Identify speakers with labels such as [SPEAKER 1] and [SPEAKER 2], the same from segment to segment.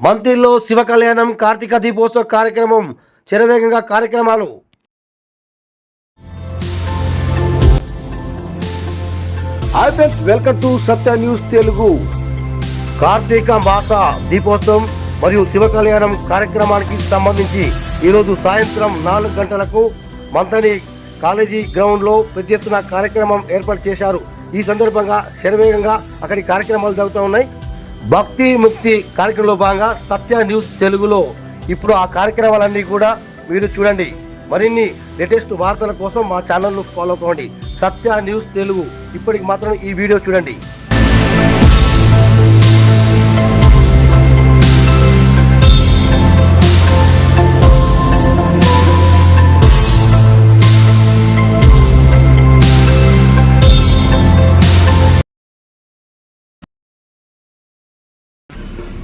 [SPEAKER 1] మంత్రిలో శివ కళ్యాణం కార్తీక దీపోత్సవ కార్యక్రమం శరవేగంగా కార్యక్రమాలు. Hi friends, welcome to Satya news Telugu. కార్తీక మాస దీపోత్సవం మరియు శివ కళ్యాణం కార్యక్రమానికి సంబంధించి ఈరోజు సాయంత్రం 4 గంటలకు మంతని కాలేజీ గ్రౌండ్లో పెద్ద ఎత్తున కార్యక్రమం ఏర్పాటు చేశారు. ఈ సందర్భంగా శరవేగంగా అక్కడి కార్యక్రమాలు జరుగుతూ ఉన్నాయి. భక్తి ముక్తి కార్యక్రమంలో భాగంగా సత్య న్యూస్ తెలుగులో ఇప్పుడు ఆ కార్యక్రమాలన్నీ కూడా మీరు చూడండి. మరిన్ని లేటెస్ట్ వార్తల కోసం మా ఛానల్ను ఫాలో అవ్వండి. సత్య న్యూస్ తెలుగు. ఇప్పటికి మాత్రం ఈ వీడియో చూడండి.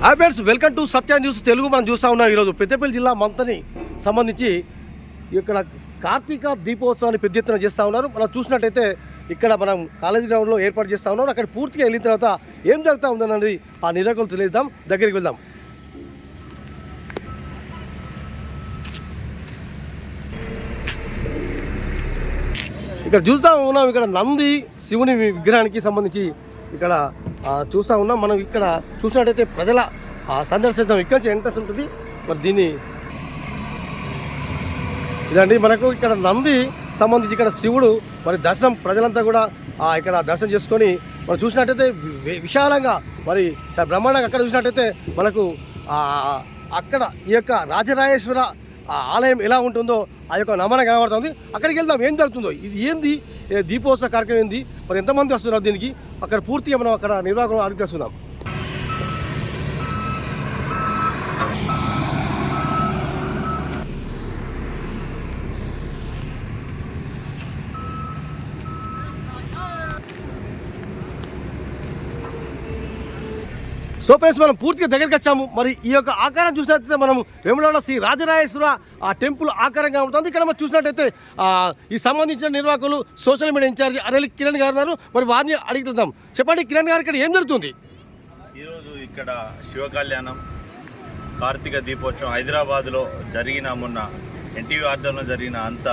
[SPEAKER 1] Hi friends, welcome to Satya news Telugu. మనం చూస్తూ ఉన్నాం ఈరోజు పెద్దపల్లి జిల్లా మంతని సంబంధించి ఇక్కడ కార్తీక దీపోత్సవాన్ని పెద్ద ఎత్తున చేస్తూ ఉన్నారు. మనం చూసినట్టయితే ఇక్కడ మనం కాలేజీ గ్రౌండ్లో ఏర్పాటు చేస్తూ ఉన్నాం. అక్కడ పూర్తిగా వెళ్ళిన తర్వాత ఏం జరుగుతూ ఉందన్నది ఆ నిర్వాహకులు తెలియదాం. దగ్గరికి వెళ్దాం. ఇక్కడ చూస్తూ ఉన్నాం, ఇక్కడ నంది శివుని విగ్రహానికి సంబంధించి ఇక్కడ చూస్తూ ఉన్నాం. మనం ఇక్కడ చూసినట్టయితే ప్రజల సందర్శించడం ఇక్కడ నుంచి ఎంట్రెన్స్ ఉంటుంది. మరి దీన్ని ఇదండి మనకు ఇక్కడ నంది సంబంధించి ఇక్కడ శివుడు మరి దర్శనం ప్రజలంతా కూడా ఇక్కడ దర్శనం చేసుకొని మనం చూసినట్టయితే విశాలంగా మరి బ్రహ్మాండంగా అక్కడ చూసినట్టయితే మనకు అక్కడ ఈ యొక్క రాజరాజేశ్వర ఆలయం ఎలా ఉంటుందో ఆ యొక్క నమనం కనబడుతుంది. అక్కడికి వెళ్దాం, ఏం జరుగుతుందో, ఇది ఏంది దీపోత్సవ కార్యక్రమం ఏంది, మరి ఎంతమంది వస్తున్నారు దీనికి, అక్కడ పూర్తిగా మనం అక్కడ నిర్వాహకులు అడిగి తెస్తున్నాం. సో ఫ్రెండ్స్, మనం పూర్తిగా దగ్గరికి వచ్చాము. మరి ఈ యొక్క ఆకారం చూసినట్టయితే మనం వేములవాడ శ్రీ రాజరాజేశ్వర ఆ టెంపుల్ ఆకారంగా ఉంటుంది. ఇక్కడ మనం చూసినట్టయితే ఈ సంబంధించిన నిర్వాహకులు సోషల్ మీడియా ఇన్ఛార్జి అరలి కిరణ్ గారు ఉన్నారు. మరి వారిని అడుగుతుందాం. చెప్పండి కిరణ్ గారు, ఇక్కడ ఏం జరుగుతుంది?
[SPEAKER 2] ఈరోజు ఇక్కడ శివ కళ్యాణం కార్తీక దీపోత్సవం హైదరాబాద్లో జరిగిన మొన్న ఎన్టీవీ ఆధ్వర్యంలో జరిగిన అంత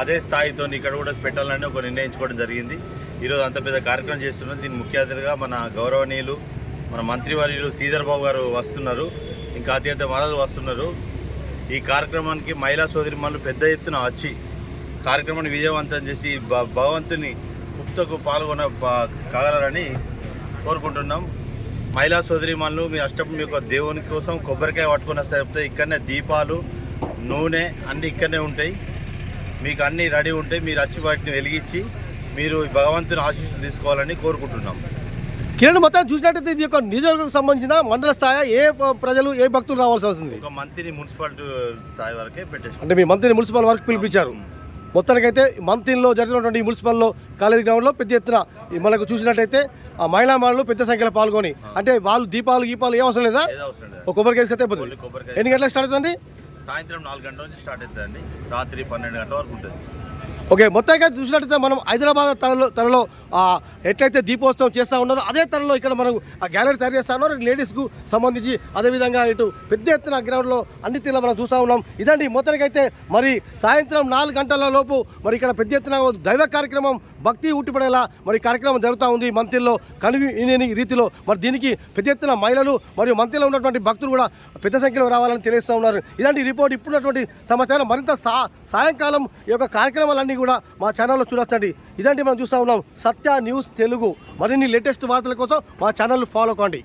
[SPEAKER 2] అదే స్థాయితో ఇక్కడ కూడా పెట్టాలని ఒక నిర్ణయించుకోవడం జరిగింది. ఈరోజు అంత పెద్ద కార్యక్రమం చేస్తున్నాం. దీని ముఖ్య అతిథిగా మన గౌరవనీయులు మన మంత్రివర్యులు శ్రీధర్ బాబు గారు వస్తున్నారు, ఇంకా అత్యంత మరలు వస్తున్నారు. ఈ కార్యక్రమానికి మహిళా సోదరిమణులు పెద్ద ఎత్తున వచ్చి కార్యక్రమాన్ని విజయవంతం చేసి భగవంతుని ముక్తకు కాగలరని కోరుకుంటున్నాం. మహిళా సోదరిమణులు మీ అష్టమి యొక్క దేవుని కోసం కొబ్బరికాయ పట్టుకున్న సరిపోతే ఇక్కడనే దీపాలు నూనె అన్నీ ఇక్కడనే ఉంటాయి. మీకు అన్నీ రెడీ ఉంటాయి. మీరు వచ్చి వాటిని వెలిగించి మీరు భగవంతుని ఆశీస్సులు తీసుకోవాలని కోరుకుంటున్నాం.
[SPEAKER 1] కిరణ్, మొత్తం చూసినట్టయితే ఇది యొక్క నియోజకవర్గం సంబంధించిన మండల స్థాయి ఏ ప్రజలు ఏ భక్తులు రావాల్సి వస్తుంది?
[SPEAKER 2] ఒక మంత్రిని మున్సిపాలిటీ స్థాయి వరకే పెట్టేసి,
[SPEAKER 1] అంటే మీ మంత్రిని మున్సిపల్ వరకు పిలిపించారు. మొత్తానికైతే మంత్రిలో జరిగినటువంటి మున్సిపల్లో కాలేజీ గ్రౌండ్లో పెద్ద ఎత్తున మనకు చూసినట్టయితే ఆ మహిళా మహిళలు పెద్ద సంఖ్యలో పాల్గొని, అంటే వాళ్ళు దీపాలు ఏం అవసరం లేదా, ఒక కొబ్బరికాయ అయితే ఎన్ని గంటలకు స్టార్ట్ అవుతుంది?
[SPEAKER 2] సాయంత్రం 4 గంటల నుంచి స్టార్ట్ అవుతుందండి, రాత్రి 12 గంటల వరకు ఉంటుంది.
[SPEAKER 1] ఓకే, మొత్తంగా చూసినట్టయితే మనం హైదరాబాద్ తరలో ఎట్లయితే దీపోత్సవం చేస్తూ ఉన్నారో అదే తరలో ఇక్కడ మనం ఆ గ్యాలరీ తయారు చేస్తూ ఉన్నారు. లేడీస్కు సంబంధించి అదేవిధంగా ఇటు పెద్ద ఎత్తున గ్రౌండ్లో అన్ని తీరులో మనం చూస్తూ ఉన్నాం. ఇదండి మొత్తానికైతే మరి సాయంత్రం 4 గంటల లోపు మరి ఇక్కడ పెద్ద ఎత్తున దైవ కార్యక్రమం భక్తి ఉట్టిపడేలా మరి కార్యక్రమం జరుగుతూ ఉంది మంత్రిలో కనివిని రీతిలో. మరి దీనికి పెద్ద ఎత్తున మహిళలు మరియు మంత్రిలో ఉన్నటువంటి భక్తులు కూడా పెద్ద సంఖ్యలో రావాలని తెలియస్తూ ఉన్నారు. ఇలాంటి రిపోర్ట్ ఇప్పుడున్నటువంటి సమాచారం. మరింత సాయంకాలం ఈ యొక్క కార్యక్రమాలన్నీ కూడా మా ఛానల్లో చూడొచ్చండి. ఇదండి మనం చూస్తూ ఉన్నాం సత్య న్యూస్ తెలుగు. మరిన్ని లేటెస్ట్ వార్తల కోసం మా ఛానల్ ఫాలో కండి.